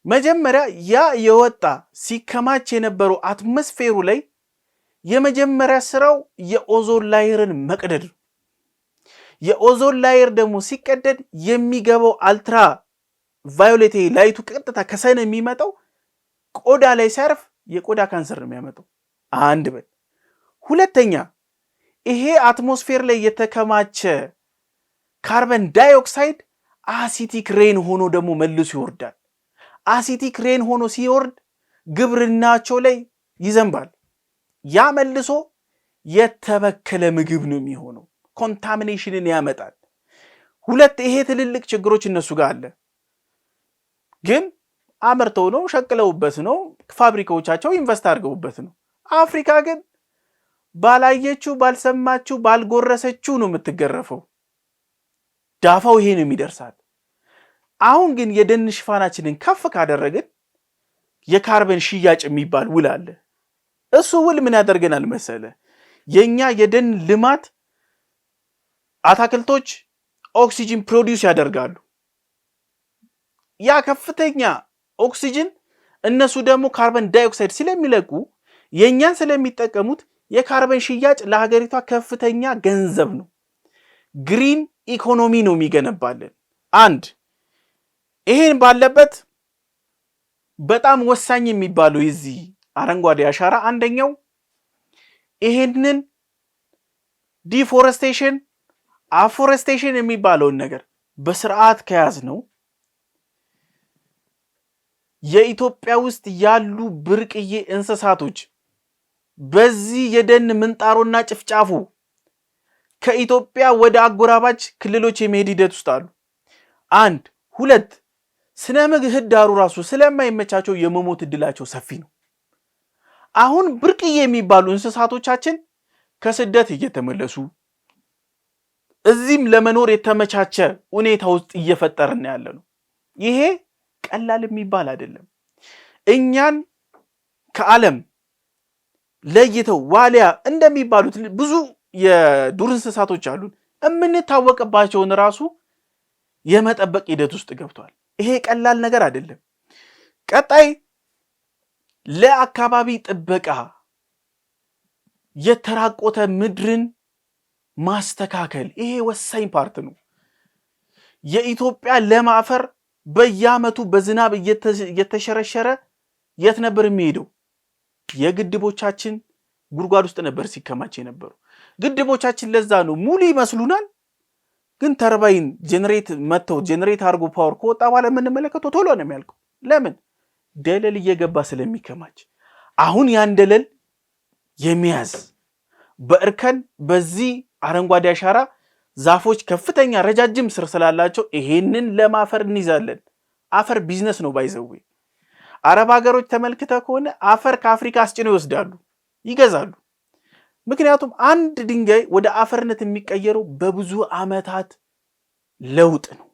መጀመሪያ ያ የወጣ ሲከማች የነበረው አትሞስፌሩ ላይ የመጀመሪያ ስራው የኦዞን ላየርን መቅደድ ነው። የኦዞን ላየር ደግሞ ሲቀደድ የሚገባው አልትራ ቫዮሌት ላይቱ ቀጥታ ከሰን የሚመጣው ቆዳ ላይ ሲያርፍ የቆዳ ካንሰር ነው የሚያመጣው። አንድ በል። ሁለተኛ ይሄ አትሞስፌር ላይ የተከማቸ ካርበን ዳይኦክሳይድ አሲቲክ ሬን ሆኖ ደግሞ መልሶ ይወርዳል። አሲቲክ ሬን ሆኖ ሲወርድ ግብርናቸው ላይ ይዘንባል። ያ መልሶ የተበከለ ምግብ ነው የሚሆነው። ኮንታሚኔሽንን ያመጣል። ይሄ ትልልቅ ችግሮች እነሱ ጋር አለ። ግን አመርተው ነው ሸቅለውበት ነው ፋብሪካዎቻቸው ኢንቨስት አድርገውበት ነው። አፍሪካ ግን ባላየችው ባልሰማችው ባልጎረሰችው ነው የምትገረፈው። ዳፋው ይሄ ነው የሚደርሳል። አሁን ግን የደን ሽፋናችንን ከፍ ካደረግን የካርበን ሽያጭ የሚባል ውል አለ። እሱ ውል ምን ያደርገናል መሰለ? የኛ የደን ልማት አታክልቶች ኦክሲጅን ፕሮዲዩስ ያደርጋሉ። ያ ከፍተኛ ኦክሲጅን እነሱ ደግሞ ካርበን ዳይኦክሳይድ ስለሚለቁ የኛን ስለሚጠቀሙት የካርበን ሽያጭ ለሀገሪቷ ከፍተኛ ገንዘብ ነው። ግሪን ኢኮኖሚ ነው የሚገነባልን። አንድ ይሄን ባለበት በጣም ወሳኝ የሚባለው የዚህ አረንጓዴ አሻራ አንደኛው ይሄንን ዲፎረስቴሽን አፎረስቴሽን የሚባለውን ነገር በስርዓት ከያዝ ነው የኢትዮጵያ ውስጥ ያሉ ብርቅዬ እንስሳቶች በዚህ የደን ምንጣሮና ጭፍጫፉ ከኢትዮጵያ ወደ አጎራባች ክልሎች የመሄድ ሂደት ውስጥ አሉ። አንድ ሁለት ስነ ምህዳሩ ራሱ ስለማይመቻቸው የመሞት እድላቸው ሰፊ ነው። አሁን ብርቅዬ የሚባሉ እንስሳቶቻችን ከስደት እየተመለሱ እዚህም ለመኖር የተመቻቸ ሁኔታ ውስጥ እየፈጠርን ያለ ነው። ይሄ ቀላል የሚባል አይደለም። እኛን ከዓለም ለይተው ዋሊያ እንደሚባሉት ብዙ የዱር እንስሳቶች አሉን። የምንታወቅባቸውን ራሱ የመጠበቅ ሂደት ውስጥ ገብቷል። ይሄ ቀላል ነገር አይደለም። ቀጣይ ለአካባቢ ጥበቃ የተራቆተ ምድርን ማስተካከል፣ ይሄ ወሳኝ ፓርት ነው። የኢትዮጵያ ለም አፈር በየዓመቱ በዝናብ እየተሸረሸረ የት ነበር የሚሄደው? የግድቦቻችን ጉድጓድ ውስጥ ነበር ሲከማች የነበሩ። ግድቦቻችን ለዛ ነው ሙሉ ይመስሉናል፣ ግን ተርባይን ጀነሬት አድርጎ ፓወር ከወጣ በኋላ የምንመለከተው ቶሎ ነው የሚያልቀው። ለምን? ደለል እየገባ ስለሚከማች። አሁን ያን ደለል የሚያዝ በእርከን በዚህ አረንጓዴ አሻራ ዛፎች ከፍተኛ ረጃጅም ስር ስላላቸው ይሄንን ለማፈር እንይዛለን። አፈር ቢዝነስ ነው ባይዘዌ። አረብ ሀገሮች ተመልክተ ከሆነ አፈር ከአፍሪካ አስጭነው ይወስዳሉ፣ ይገዛሉ። ምክንያቱም አንድ ድንጋይ ወደ አፈርነት የሚቀየረው በብዙ ዓመታት ለውጥ ነው።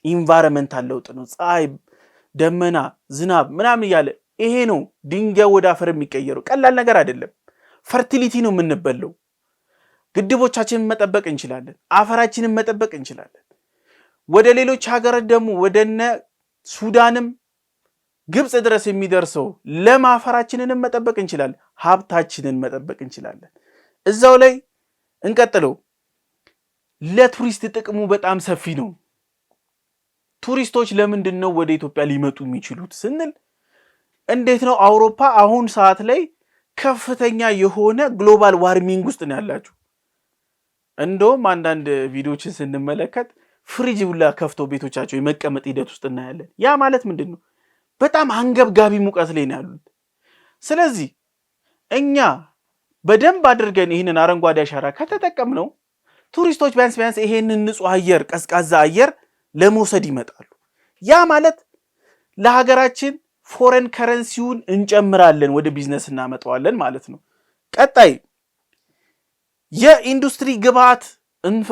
ኢንቫይሮንመንታል ለውጥ ነው። ፀሐይ፣ ደመና፣ ዝናብ ምናምን እያለ ይሄ ነው ድንጋይ ወደ አፈር የሚቀየረው። ቀላል ነገር አይደለም። ፈርቲሊቲ ነው የምንበለው። ግድቦቻችንን መጠበቅ እንችላለን። አፈራችንን መጠበቅ እንችላለን። ወደ ሌሎች ሀገራት ደግሞ ወደነ ሱዳንም ግብፅ ድረስ የሚደርሰው ለም አፈራችንንም መጠበቅ እንችላለን። ሀብታችንን መጠበቅ እንችላለን። እዛው ላይ እንቀጥለው። ለቱሪስት ጥቅሙ በጣም ሰፊ ነው። ቱሪስቶች ለምንድን ነው ወደ ኢትዮጵያ ሊመጡ የሚችሉት ስንል እንዴት ነው? አውሮፓ አሁን ሰዓት ላይ ከፍተኛ የሆነ ግሎባል ዋርሚንግ ውስጥ ነው ያላችሁ። እንደውም አንዳንድ ቪዲዮችን ስንመለከት ፍሪጅ ሁላ ከፍተው ቤቶቻቸው የመቀመጥ ሂደት ውስጥ እናያለን። ያ ማለት ምንድን ነው? በጣም አንገብጋቢ ሙቀት ላይ ነው ያሉት። ስለዚህ እኛ በደንብ አድርገን ይህንን አረንጓዴ አሻራ ከተጠቀምነው ቱሪስቶች ቢያንስ ይሄንን ንጹህ አየር፣ ቀዝቃዛ አየር ለመውሰድ ይመጣሉ። ያ ማለት ለሀገራችን ፎሬን ከረንሲውን እንጨምራለን፣ ወደ ቢዝነስ እናመጣዋለን ማለት ነው። ቀጣይ የኢንዱስትሪ ግብዓት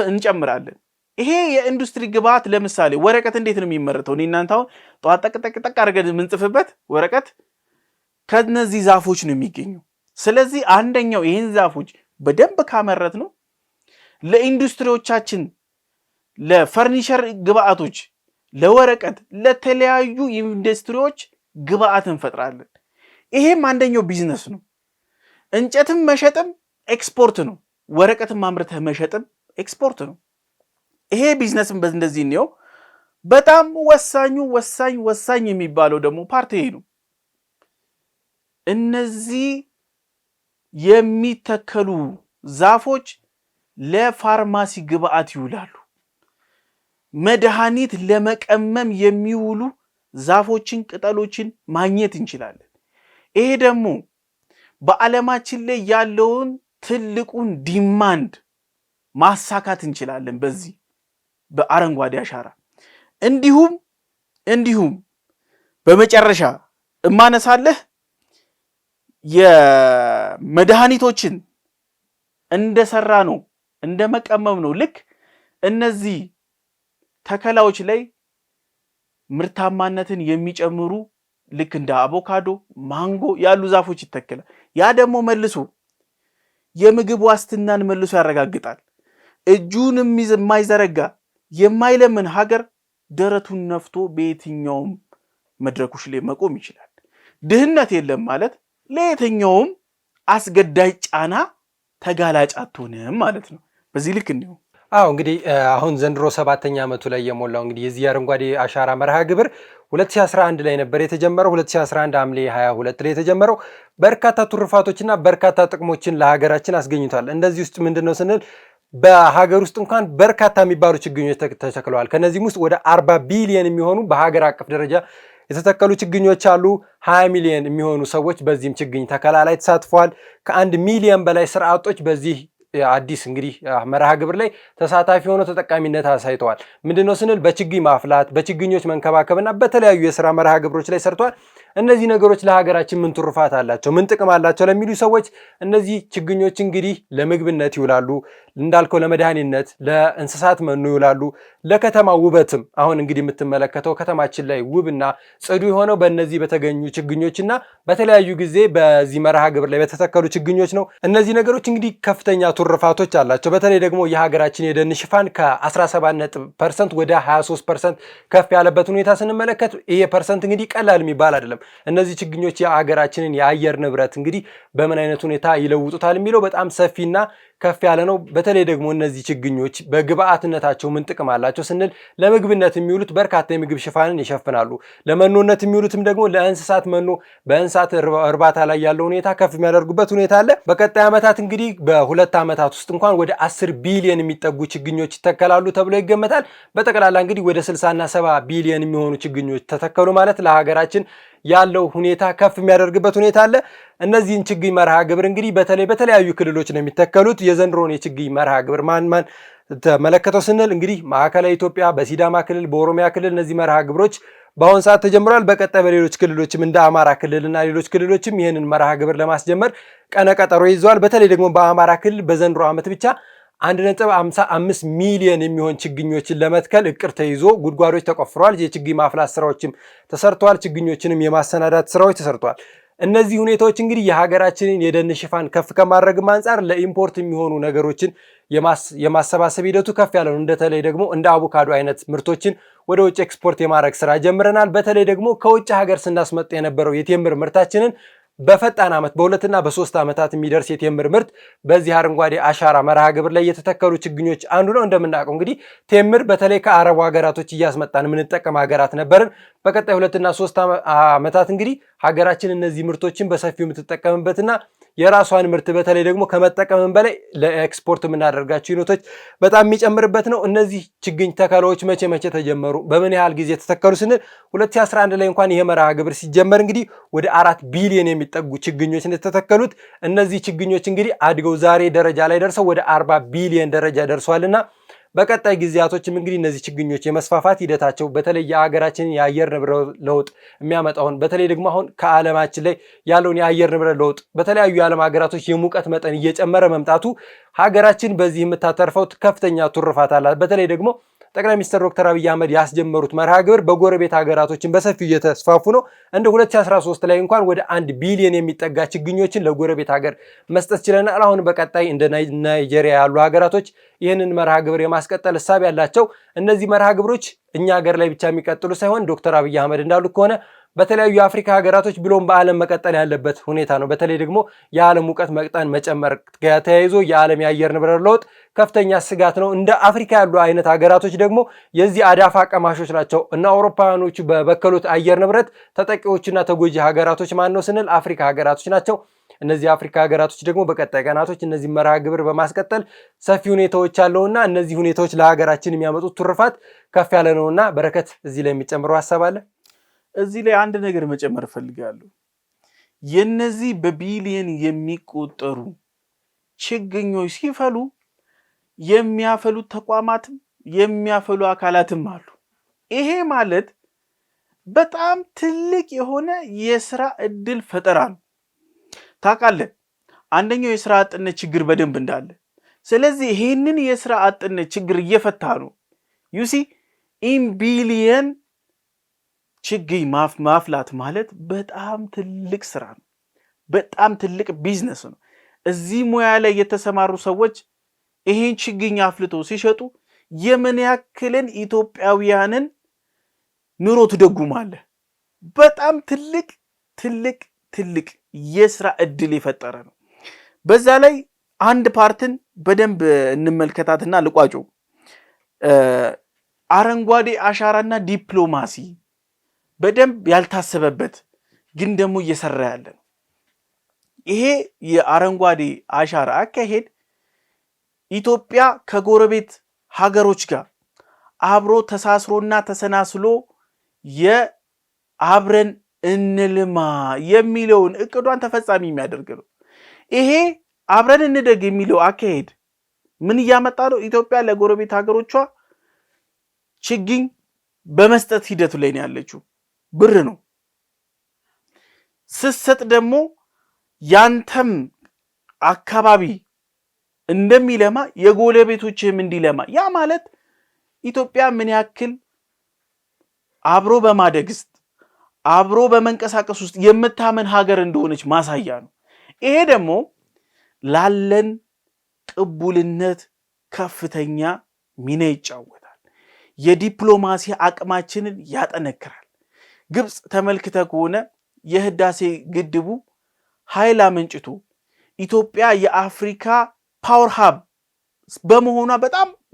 እንጨምራለን። ይሄ የኢንዱስትሪ ግብዓት ለምሳሌ ወረቀት እንዴት ነው የሚመረተው? እኔ እናንተ አሁን ጠዋት ጠቅ አድርገን የምንጽፍበት ወረቀት ከነዚህ ዛፎች ነው የሚገኘው። ስለዚህ አንደኛው ይህን ዛፎች በደንብ ካመረት ነው ለኢንዱስትሪዎቻችን፣ ለፈርኒቸር ግብዓቶች፣ ለወረቀት፣ ለተለያዩ ኢንዱስትሪዎች ግብዓት እንፈጥራለን። ይሄም አንደኛው ቢዝነስ ነው። እንጨትም መሸጥም ኤክስፖርት ነው። ወረቀትም ማምረትህ መሸጥም ኤክስፖርት ነው። ይሄ ቢዝነስም በእንደዚህ ነው። በጣም ወሳኝ የሚባለው ደግሞ ፓርት ይሄ ነው። እነዚህ የሚተከሉ ዛፎች ለፋርማሲ ግብዓት ይውላሉ። መድኃኒት ለመቀመም የሚውሉ ዛፎችን፣ ቅጠሎችን ማግኘት እንችላለን። ይሄ ደግሞ በዓለማችን ላይ ያለውን ትልቁን ዲማንድ ማሳካት እንችላለን በዚህ በአረንጓዴ አሻራ። እንዲሁም በመጨረሻ እማነሳለህ የመድኃኒቶችን እንደሰራ ነው እንደመቀመም ነው። ልክ እነዚህ ተከላዎች ላይ ምርታማነትን የሚጨምሩ ልክ እንደ አቮካዶ፣ ማንጎ ያሉ ዛፎች ይተከላል። ያ ደግሞ መልሶ የምግብ ዋስትናን መልሶ ያረጋግጣል። እጁንም የማይዘረጋ የማይለምን ሀገር ደረቱን ነፍቶ በየትኛውም መድረኮች ላይ መቆም ይችላል። ድህነት የለም ማለት ለየትኛውም አስገዳጅ ጫና ተጋላጭ አትሆንም ማለት ነው። በዚህ ልክ እንዲሁ እንግዲህ አሁን ዘንድሮ 7ኛ ዓመቱ ላይ የሞላው እንግዲህ የዚህ አረንጓዴ አሻራ መርሃ ግብር 2011 ላይ ነበር የተጀመረው። 2011 ሐምሌ 22 ላይ የተጀመረው በርካታ ትሩፋቶችና በርካታ ጥቅሞችን ለሀገራችን አስገኝቷል። እንደዚህ ውስጥ ምንድነው ስንል በሀገር ውስጥ እንኳን በርካታ የሚባሉ ችግኞች ተተክለዋል። ከነዚህም ውስጥ ወደ 40 ቢሊዮን የሚሆኑ በሀገር አቀፍ ደረጃ የተተከሉ ችግኞች አሉ። 20 ሚሊዮን የሚሆኑ ሰዎች በዚህም ችግኝ ተከላ ላይ ተሳትፈዋል። ከ1 ሚሊዮን በላይ ስራ አጦች በዚህ አዲስ እንግዲህ መርሃ ግብር ላይ ተሳታፊ ሆነው ተጠቃሚነት አሳይተዋል። ምንድነው ስንል በችግኝ ማፍላት፣ በችግኞች መንከባከብና በተለያዩ የስራ መርሃ ግብሮች ላይ ሰርቷል። እነዚህ ነገሮች ለሀገራችን ምን ትሩፋት አላቸው፣ ምን ጥቅም አላቸው ለሚሉ ሰዎች እነዚህ ችግኞች እንግዲህ ለምግብነት ይውላሉ፣ እንዳልከው ለመድኃኒነት፣ ለእንስሳት መኖ ይውላሉ፣ ለከተማ ውበትም አሁን እንግዲህ የምትመለከተው ከተማችን ላይ ውብና ጽዱ የሆነው በእነዚህ በተገኙ ችግኞችና በተለያዩ ጊዜ በዚህ መርሃ ግብር ላይ በተተከሉ ችግኞች ነው። እነዚህ ነገሮች እንግዲህ ከፍተኛ ትሩፋቶች አላቸው። በተለይ ደግሞ የሀገራችን የደን ሽፋን ከ17% ወደ 23% ከፍ ያለበት ሁኔታ ስንመለከት ይሄ ፐርሰንት እንግዲህ ቀላል የሚባል አይደለም። እነዚህ ችግኞች የሀገራችንን የአየር ንብረት እንግዲህ በምን አይነት ሁኔታ ይለውጡታል የሚለው በጣም ሰፊና ከፍ ያለ ነው። በተለይ ደግሞ እነዚህ ችግኞች በግብአትነታቸው ምን ጥቅም አላቸው ስንል ለምግብነት የሚውሉት በርካታ የምግብ ሽፋንን ይሸፍናሉ። ለመኖነት የሚውሉትም ደግሞ ለእንስሳት መኖ፣ በእንስሳት እርባታ ላይ ያለው ሁኔታ ከፍ የሚያደርጉበት ሁኔታ አለ። በቀጣይ ዓመታት እንግዲህ በ2 ዓመታት ውስጥ እንኳን ወደ 10 ቢሊዮን የሚጠጉ ችግኞች ይተከላሉ ተብሎ ይገመታል። በጠቅላላ እንግዲህ ወደ 60 እና 70 ቢሊዮን የሚሆኑ ችግኞች ተተከሉ ማለት ለሀገራችን ያለው ሁኔታ ከፍ የሚያደርግበት ሁኔታ አለ። እነዚህን ችግኝ መርሃ ግብር እንግዲህ በተለያዩ ክልሎች ነው የሚተከሉት። የዘንድሮን የችግኝ መርሃ ግብር ማን ተመለከተው ስንል እንግዲህ ማዕከላዊ ኢትዮጵያ፣ በሲዳማ ክልል፣ በኦሮሚያ ክልል እነዚህ መርሃ ግብሮች በአሁን ሰዓት ተጀምሯል። በቀጣይ በሌሎች ክልሎችም እንደ አማራ ክልልና ሌሎች ክልሎችም ይህንን መርሃ ግብር ለማስጀመር ቀነቀጠሮ ይዘዋል። በተለይ ደግሞ በአማራ ክልል በዘንድሮ ዓመት ብቻ 1.55 ሚሊዮን የሚሆን ችግኞችን ለመትከል እቅድ ተይዞ ጉድጓዶች ተቆፍረዋል። የችግኝ ማፍላት ስራዎችም ተሰርተዋል። ችግኞችንም የማሰናዳት ስራዎች ተሰርተዋል። እነዚህ ሁኔታዎች እንግዲህ የሀገራችንን የደን ሽፋን ከፍ ከማድረግም አንጻር ለኢምፖርት የሚሆኑ ነገሮችን የማሰባሰብ ሂደቱ ከፍ ያለ ነው። በተለይ ደግሞ እንደ አቮካዶ አይነት ምርቶችን ወደ ውጭ ኤክስፖርት የማድረግ ስራ ጀምረናል። በተለይ ደግሞ ከውጭ ሀገር ስናስመጣ የነበረው የቴምር ምርታችንን በፈጣን ዓመት በ2 እና በ3 ዓመታት የሚደርስ የቴምር ምርት በዚህ አረንጓዴ አሻራ መርሃ ግብር ላይ የተተከሉ ችግኞች አንዱ ነው። እንደምናውቀው እንግዲህ ቴምር በተለይ ከአረቡ ሀገራቶች እያስመጣን የምንጠቀም ሀገራት ነበርን። በቀጣይ 2 እና 3 ዓመታት እንግዲህ ሀገራችን እነዚህ ምርቶችን በሰፊው የምትጠቀምበትና የራሷን ምርት በተለይ ደግሞ ከመጠቀምም በላይ ለኤክስፖርት የምናደርጋቸው ዩኒቶች በጣም የሚጨምርበት ነው። እነዚህ ችግኝ ተከላዎች መቼ ተጀመሩ፣ በምን ያህል ጊዜ ተተከሉ ስንል 2011 ላይ እንኳን ይሄ መርሃ ግብር ሲጀመር እንግዲህ ወደ 4 ቢሊዮን የሚጠጉ ችግኞች እንደተተከሉት እነዚህ ችግኞች እንግዲህ አድገው ዛሬ ደረጃ ላይ ደርሰው ወደ 40 ቢሊዮን ደረጃ ደርሷልና በቀጣይ ጊዜያቶችም እንግዲህ እነዚህ ችግኞች የመስፋፋት ሂደታቸው በተለይ የሀገራችንን የአየር ንብረት ለውጥ የሚያመጣውን በተለይ ደግሞ አሁን ከዓለማችን ላይ ያለውን የአየር ንብረት ለውጥ በተለያዩ የዓለም ሀገራቶች የሙቀት መጠን እየጨመረ መምጣቱ ሀገራችን በዚህ የምታተርፈው ከፍተኛ ትሩፋት አላት። በተለይ ደግሞ ጠቅላይ ሚኒስትር ዶክተር አብይ አህመድ ያስጀመሩት መርሃ ግብር በጎረቤት ሀገራቶችን በሰፊው እየተስፋፉ ነው። እንደ 2013 ላይ እንኳን ወደ 1 ቢሊዮን የሚጠጋ ችግኞችን ለጎረቤት ሀገር መስጠት ችለናል። አሁን በቀጣይ እንደ ናይጄሪያ ያሉ ሀገራቶች ይህንን መርሃ ግብር የማስቀጠል ሀሳብ ያላቸው። እነዚህ መርሃ ግብሮች እኛ ሀገር ላይ ብቻ የሚቀጥሉ ሳይሆን ዶክተር አብይ አህመድ እንዳሉ ከሆነ በተለያዩ የአፍሪካ ሀገራቶች ብሎም በዓለም መቀጠል ያለበት ሁኔታ ነው። በተለይ ደግሞ የዓለም ሙቀት መጠን መጨመር ጋር ተያይዞ የዓለም የአየር ንብረት ለውጥ ከፍተኛ ስጋት ነው። እንደ አፍሪካ ያሉ አይነት ሀገራቶች ደግሞ የዚህ አዳፋ ቀማሾች ናቸው እና አውሮፓውያኖቹ በበከሉት አየር ንብረት ተጠቂዎችና ተጎጂ ሀገራቶች ማን ነው ስንል አፍሪካ ሀገራቶች ናቸው። እነዚህ አፍሪካ ሀገራቶች ደግሞ በቀጣይ ቀናቶች እነዚህ መርሃ ግብር በማስቀጠል ሰፊ ሁኔታዎች አለውና እነዚህ ሁኔታዎች ለሀገራችን የሚያመጡት ትሩፋት ከፍ ያለ ነውና በረከት እዚህ ላይ የሚጨምረው ሀሳብ አለ። እዚህ ላይ አንድ ነገር መጨመር እፈልጋለሁ። የነዚህ በቢሊየን የሚቆጠሩ ችግኞች ሲፈሉ የሚያፈሉት ተቋማትም የሚያፈሉ አካላትም አሉ። ይሄ ማለት በጣም ትልቅ የሆነ የስራ እድል ፈጠራ ነው። ታውቃለህ፣ አንደኛው የስራ አጥነት ችግር በደንብ እንዳለ፣ ስለዚህ ይሄንን የስራ አጥነት ችግር እየፈታ ነው። ዩሲ ኢን ቢሊየን ችግኝ ማፍላት ማለት በጣም ትልቅ ስራ ነው። በጣም ትልቅ ቢዝነስ ነው። እዚህ ሙያ ላይ የተሰማሩ ሰዎች ይሄን ችግኝ አፍልቶ ሲሸጡ የምን ያክልን ኢትዮጵያውያንን ኑሮ ትደጉማለህ? በጣም ትልቅ የስራ እድል የፈጠረ ነው። በዛ ላይ አንድ ፓርትን በደንብ እንመልከታትና ልቋጮ አረንጓዴ አሻራና ዲፕሎማሲ በደንብ ያልታሰበበት ግን ደግሞ እየሰራ ያለ ነው። ይሄ የአረንጓዴ አሻራ አካሄድ ኢትዮጵያ ከጎረቤት ሀገሮች ጋር አብሮ ተሳስሮና ተሰናስሎ የአብረን እንልማ የሚለውን እቅዷን ተፈጻሚ የሚያደርግ ነው። ይሄ አብረን እንደግ የሚለው አካሄድ ምን እያመጣ ነው? ኢትዮጵያ ለጎረቤት ሀገሮቿ ችግኝ በመስጠት ሂደቱ ላይ ነው ያለችው። ብር ነው ስትሰጥ ደግሞ ያንተም አካባቢ እንደሚለማ የጎረቤቶችህም እንዲለማ፣ ያ ማለት ኢትዮጵያ ምን ያክል አብሮ በማደግ ውስጥ አብሮ በመንቀሳቀስ ውስጥ የምታመን ሀገር እንደሆነች ማሳያ ነው። ይሄ ደግሞ ላለን ቅቡልነት ከፍተኛ ሚና ይጫወታል። የዲፕሎማሲ አቅማችንን ያጠነክራል። ግብፅ ተመልክተ ከሆነ የህዳሴ ግድቡ ኃይል አመንጭቶ ኢትዮጵያ የአፍሪካ ፓወር ሃብ በመሆኗ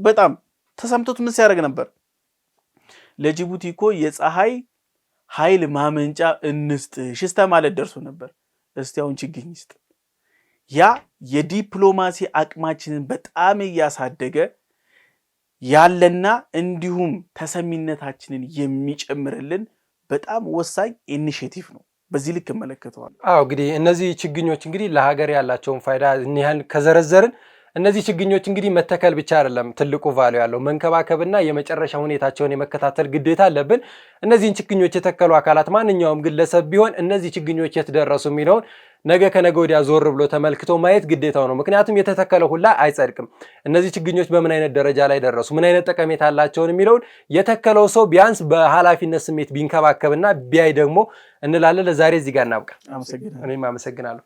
በጣም ተሰምቶት ምን ሲያደርግ ነበር? ለጅቡቲ እኮ የፀሐይ ኃይል ማመንጫ እንስጥሽ እስከ ማለት ደርሶ ነበር። እስቲ አሁን ችግኝ ይስጥ። ያ የዲፕሎማሲ አቅማችንን በጣም እያሳደገ ያለና እንዲሁም ተሰሚነታችንን የሚጨምርልን በጣም ወሳኝ ኢኒሼቲቭ ነው። በዚህ ልክ እመለከተዋለሁ። እንግዲህ እነዚህ ችግኞች እንግዲህ ለሀገር ያላቸውን ፋይዳ እኒያን ከዘረዘርን እነዚህ ችግኞች እንግዲህ መተከል ብቻ አይደለም ትልቁ ቫልዩ ያለው መንከባከብና የመጨረሻ ሁኔታቸውን የመከታተል ግዴታ አለብን። እነዚህን ችግኞች የተከሉ አካላት ማንኛውም ግለሰብ ቢሆን እነዚህ ችግኞች የት ደረሱ የሚለውን ነገ ከነገ ወዲያ ዞር ብሎ ተመልክቶ ማየት ግዴታው ነው። ምክንያቱም የተተከለው ሁላ አይጸድቅም። እነዚህ ችግኞች በምን አይነት ደረጃ ላይ ደረሱ፣ ምን አይነት ጠቀሜታ አላቸውን የሚለውን የተከለው ሰው ቢያንስ በኃላፊነት ስሜት ቢንከባከብና ቢያይ ደግሞ እንላለን። ለዛሬ እዚህ ጋር እናብቃ። እኔም አመሰግናለሁ።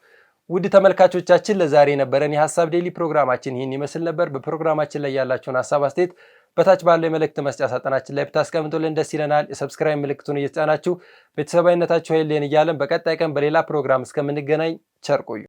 ውድ ተመልካቾቻችን ለዛሬ የነበረን የሀሳብ ዴይሊ ፕሮግራማችን ይህን ይመስል ነበር። በፕሮግራማችን ላይ ያላችሁን ሀሳብ አስተያየት በታች ባለው የመልእክት መስጫ ሳጥናችን ላይ ብታስቀምጡልን ደስ ይለናል። የሰብስክራይብ ምልክቱን እየተጫናችሁ ቤተሰባዊነታችሁ ኃይልን እያለን በቀጣይ ቀን በሌላ ፕሮግራም እስከምንገናኝ ቸር ቆዩ።